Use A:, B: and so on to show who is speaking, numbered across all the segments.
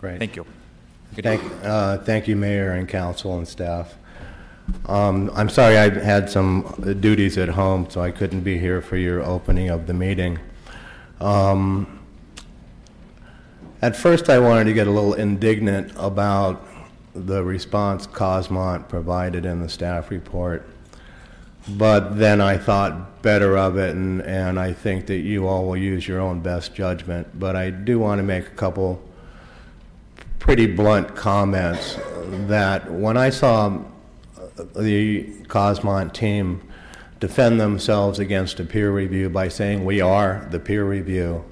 A: Great.
B: Thank you.
A: Thank you, Mayor and Council and staff. I'm sorry I had some duties at home, so I couldn't be here for your opening of the meeting. At first, I wanted to get a little indignant about the response Cosmont provided in the staff report. But then I thought better of it, and I think that you all will use your own best judgment. But I do want to make a couple pretty blunt comments that when I saw the Cosmont team defend themselves against a peer review by saying we are the peer review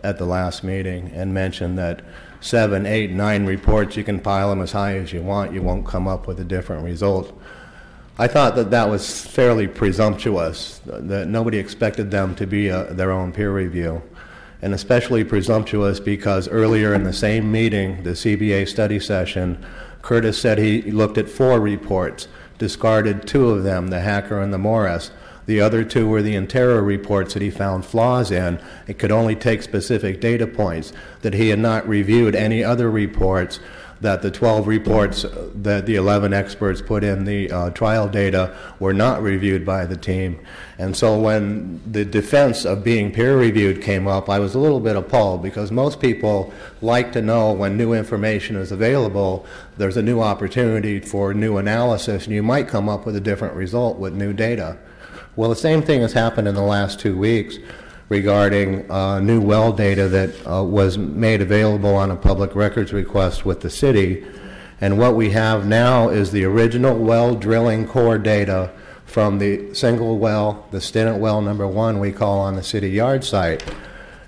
A: at the last meeting and mentioned that 7, 8, 9 reports, you can pile them as high as you want, you won't come up with a different result. I thought that that was fairly presumptuous, that nobody expected them to be their own peer review. And especially presumptuous because earlier in the same meeting, the CBA study session, Curtis said he looked at 4 reports, discarded 2 of them, the Hacker and the Morris. The other 2 were the Intero reports that he found flaws in. It could only take specific data points, that he had not reviewed any other reports, that the 12 reports that the 11 experts put in the trial data were not reviewed by the team. And so when the defense of being peer reviewed came up, I was a little bit appalled because most people like to know when new information is available, there's a new opportunity for new analysis and you might come up with a different result with new data. Well, the same thing has happened in the last 2 weeks regarding new well data that was made available on a public records request with the city. And what we have now is the original well drilling core data from the single well, the Stinnett well number 1 we call on the city yard site.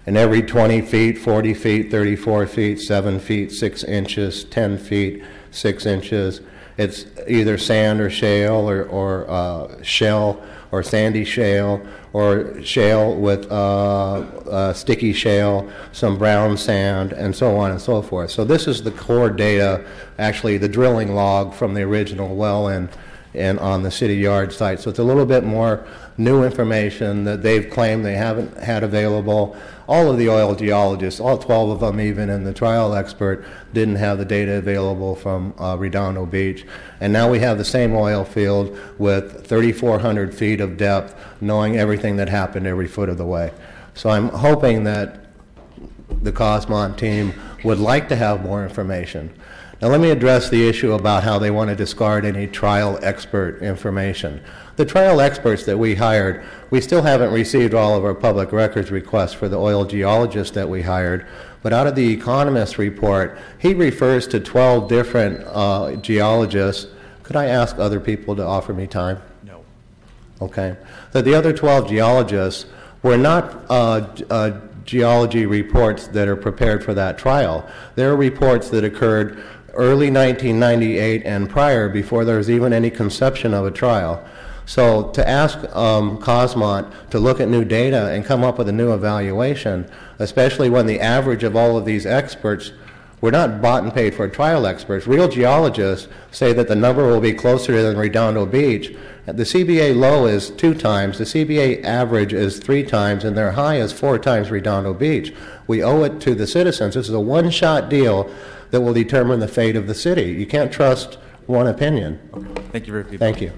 A: And every 20 feet, 40 feet, 34 feet, 7 feet, 6 inches, 10 feet, 6 inches, it's either sand or shale or shell or sandy shale or shale with sticky shale, some brown sand, and so on and so forth. So this is the core data, actually the drilling log from the original well and on the city yard site. So it's a little bit more new information that they've claimed they haven't had available. All of the oil geologists, all 12 of them, even in the trial expert, didn't have the data available from Redondo Beach. And now we have the same oil field with 3,400 feet of depth, knowing everything that happened every foot of the way. So I'm hoping that the Cosmont team would like to have more information. Now let me address the issue about how they want to discard any trial expert information. The trial experts that we hired, we still haven't received all of our public records requests for the oil geologists that we hired, but out of the Economist report, he refers to 12 different geologists. Could I ask other people to offer me time?
B: No.
A: Okay. That the other 12 geologists were not geology reports that are prepared for that trial. They're reports that occurred early 1998 and prior, before there was even any conception of a trial. So to ask Cosmont to look at new data and come up with a new evaluation, especially when the average of all of these experts were not bought and paid for trial experts. Real geologists say that the number will be closer than Redondo Beach. The CBA low is 2 times, the CBA average is 3 times, and their high is 4 times Redondo Beach. We owe it to the citizens. This is a one-shot deal that will determine the fate of the city. You can't trust one opinion.
B: Okay. Thank you very much.
A: Thank you.